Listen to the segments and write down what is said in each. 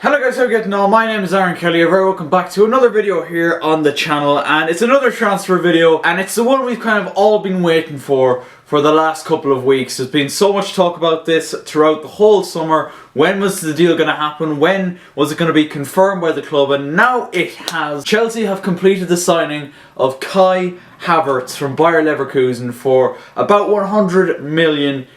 Hello guys, how are you getting on? My name is Aaron Kelly. You're very welcome back to another video here on the channel, and it's another transfer video, and it's the one we've kind of all been waiting for the last couple of weeks. There's been so much talk about this throughout the whole summer. When was the deal going to happen? When was it going to be confirmed by the club? And now it has. Chelsea have completed the signing of Kai Havertz from Bayer Leverkusen for about €100 million,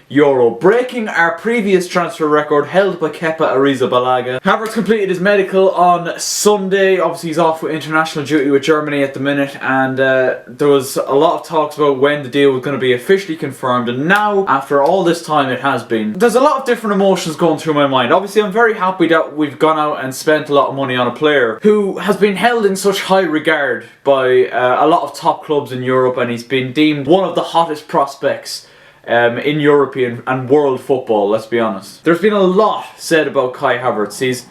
breaking our previous transfer record held by Kepa Arrizabalaga. Havertz completed his medical on Sunday. Obviously he's off with international duty with Germany at the minute, and there was a lot of talks about when the deal was going to be officially confirmed, and now after all this time it has been. There's a lot of different emotions going through my mind. Obviously I'm very happy that we've gone out and spent a lot of money on a player who has been held in such high regard by a lot of top clubs in Europe, and he's been deemed one of the hottest prospects in European and world football, let's be honest. There's been a lot said about Kai Havertz. He's,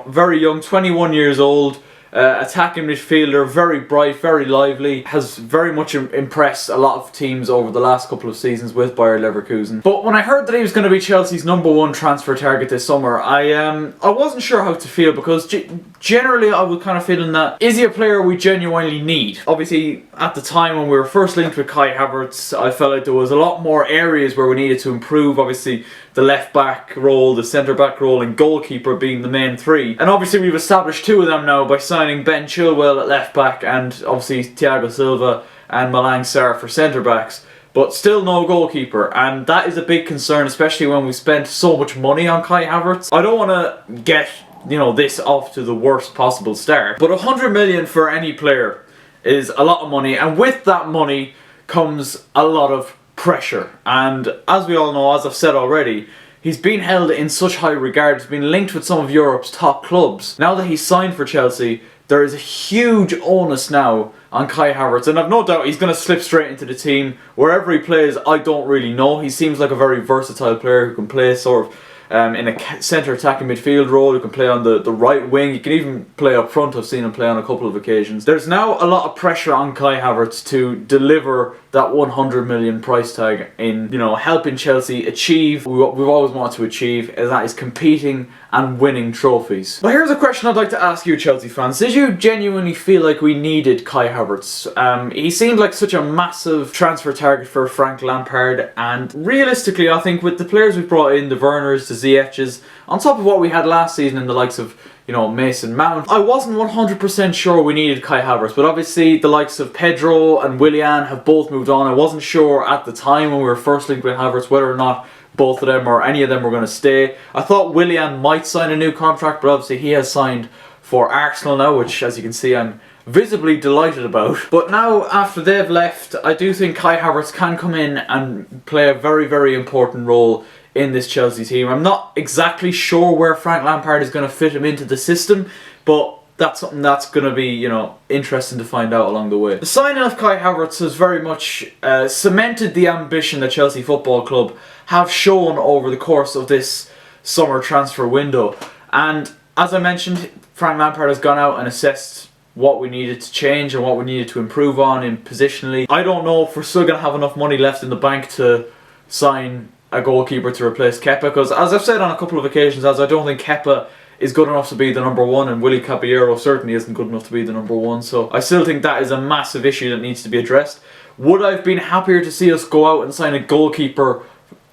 very young, 21 years old, attacking midfielder, very bright, very lively, has very much impressed a lot of teams over the last couple of seasons with Bayer Leverkusen. But when I heard that he was going to be Chelsea's #1 transfer target this summer, I wasn't sure how to feel, because generally I was kind of feeling that, is he a player we genuinely need? Obviously at the time when we were first linked with Kai Havertz, I felt like there was a lot more areas where we needed to improve. Obviously the left back role, the centre back role, and goalkeeper being the main three. And obviously we've established two of them now by signing Ben Chilwell at left back, and obviously Thiago Silva and Malang Sarr for centre backs. But still no goalkeeper, and that is a big concern, especially when we spent so much money on Kai Havertz. I don't want to get, this off to the worst possible start, but 100 million for any player is a lot of money, and with that money comes a lot of pressure. And as we all know, as I've said already, he's been held in such high regard. He's been linked with some of Europe's top clubs. Now that he's signed for Chelsea, there is a huge onus now on Kai Havertz, and I've no doubt he's going to slip straight into the team. Wherever he plays, I don't really know. He seems like a very versatile player who can play sort of in a centre attacking midfield role, who can play on the right wing. He can even play up front. I've seen him play on a couple of occasions. There's now a lot of pressure on Kai Havertz to deliver that 100 million price tag in, helping Chelsea achieve what we've always wanted to achieve, and that is competing and winning trophies. Now here's a question I'd like to ask you, Chelsea fans. Did you genuinely feel like we needed Kai Havertz? He seemed like such a massive transfer target for Frank Lampard, and realistically I think with the players we've brought in, the Werners, the Ziyech's, on top of what we had last season in the likes of Mason Mount, I wasn't 100% sure we needed Kai Havertz, but obviously the likes of Pedro and Willian have both moved on. I wasn't sure at the time when we were first linked with Havertz whether or not both of them or any of them were going to stay. I thought Willian might sign a new contract, but obviously he has signed for Arsenal now, which, as you can see, I'm visibly delighted about. But now, after they've left, I do think Kai Havertz can come in and play a very, very important role in this Chelsea team. I'm not exactly sure where Frank Lampard is going to fit him into the system, but that's something that's going to be, interesting to find out along the way. The signing of Kai Havertz has very much cemented the ambition that Chelsea Football Club have shown over the course of this summer transfer window. And as I mentioned, Frank Lampard has gone out and assessed what we needed to change and what we needed to improve on in positionally. I don't know if we're still going to have enough money left in the bank to sign a goalkeeper to replace Kepa, because as I've said on a couple of occasions, I don't think Kepa is good enough to be the #1, and Willy Caballero certainly isn't good enough to be the #1, so I still think that is a massive issue that needs to be addressed. Would I have been happier to see us go out and sign a goalkeeper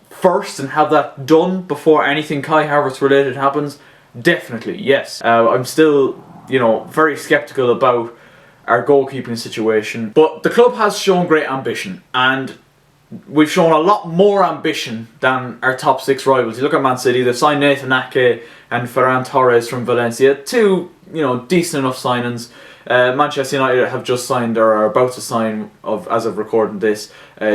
first and have that done before anything Kai Havertz related happens? Definitely, yes. I'm still, very sceptical about our goalkeeping situation, but the club has shown great ambition, and we've shown a lot more ambition than our top 6 rivals. You look at Man City, they've signed Nathan Ake and Ferran Torres from Valencia, two, decent enough signings. Manchester United have just signed, or are about to sign, as of recording this,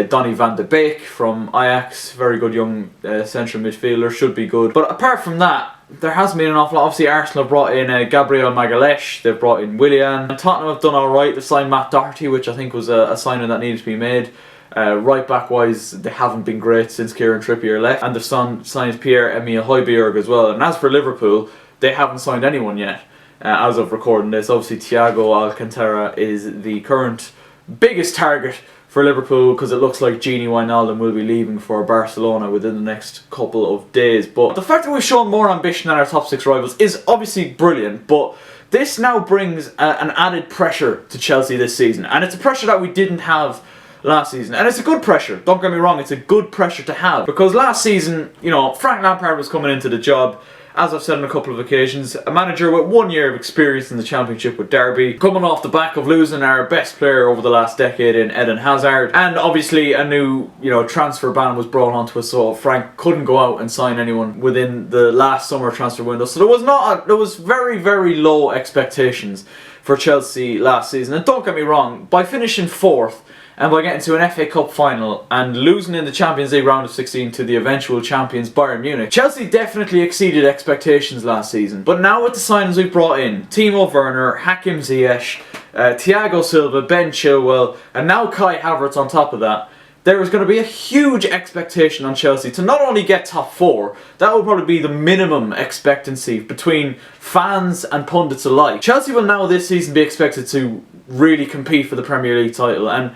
Donny van de Beek from Ajax. Very good young central midfielder, should be good. But apart from that, there hasn't been an awful lot. Obviously Arsenal have brought in Gabriel Magalhaes, they've brought in Willian. And Tottenham have done alright. They've signed Matt Doherty, which I think was a signing that needed to be made. Right back wise, they haven't been great since Kieran Trippier left, and they've signed Pierre-Emile Højbjerg as well. And as for Liverpool, they haven't signed anyone yet, as of recording this. Obviously Thiago Alcantara is the current biggest target for Liverpool, because it looks like Gini Wijnaldum will be leaving for Barcelona within the next couple of days. But the fact that we've shown more ambition than our top 6 rivals is obviously brilliant, but this now brings an added pressure to Chelsea this season, and it's a pressure that we didn't have last season. And it's a good pressure, don't get me wrong, it's a good pressure to have, because last season, you know, Frank Lampard was coming into the job, as I've said on a couple of occasions, a manager with 1 year of experience in the Championship with Derby, coming off the back of losing our best player over the last decade in Eden Hazard, and obviously a new, you know, transfer ban was brought onto us, so Frank couldn't go out and sign anyone within the last summer transfer window. So there was very, very low expectations for Chelsea last season. And don't get me wrong, by finishing 4th, and by getting to an FA Cup final and losing in the Champions League round of 16 to the eventual champions Bayern Munich, Chelsea definitely exceeded expectations last season. But now with the signings we've brought in, Timo Werner, Hakim Ziyech, Thiago Silva, Ben Chilwell, and now Kai Havertz on top of that, there is going to be a huge expectation on Chelsea to not only get top 4, that will probably be the minimum expectancy between fans and pundits alike. Chelsea will now this season be expected to really compete for the Premier League title, and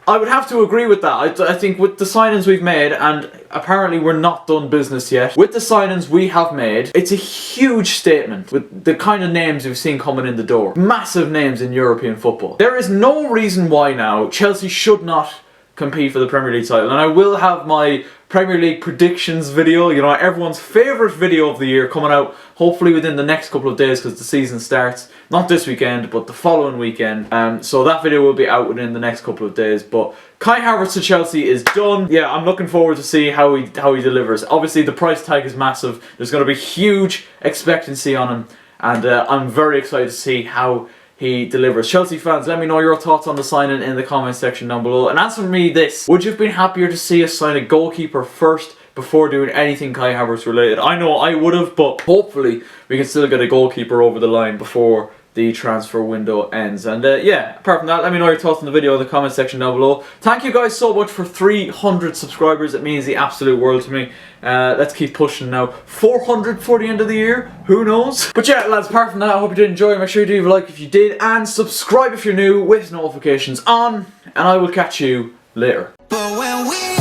I would have to agree with that. I think with the signings we've made, and apparently we're not done business yet, with the signings we have made, it's a huge statement with the kind of names we've seen coming in the door. Massive names in European football. There is no reason why now Chelsea should not compete for the Premier League title, and I will have my Premier League predictions video, you know, everyone's favourite video of the year, coming out hopefully within the next couple of days, because the season starts not this weekend but the following weekend, so that video will be out within the next couple of days. But Kai Havertz to Chelsea is done. Yeah, I'm looking forward to see how he delivers. Obviously the price tag is massive, there's going to be huge expectancy on him, and I'm very excited to see how he delivers. Chelsea fans, let me know your thoughts on the signing in the comment section down below. And answer me this: would you have been happier to see us sign a goalkeeper first before doing anything Kai Havertz related? I know I would have, but hopefully we can still get a goalkeeper over the line before the transfer window ends. And yeah, apart from that, let me know your thoughts on the video in the comment section down below. Thank you guys so much for 300 subscribers. It means the absolute world to me. Let's keep pushing now. 400 for the end of the year, who knows? But yeah, lads, apart from that, I hope you did enjoy. Make sure you do leave a like if you did, and subscribe if you're new with notifications on, and I will catch you later. But when we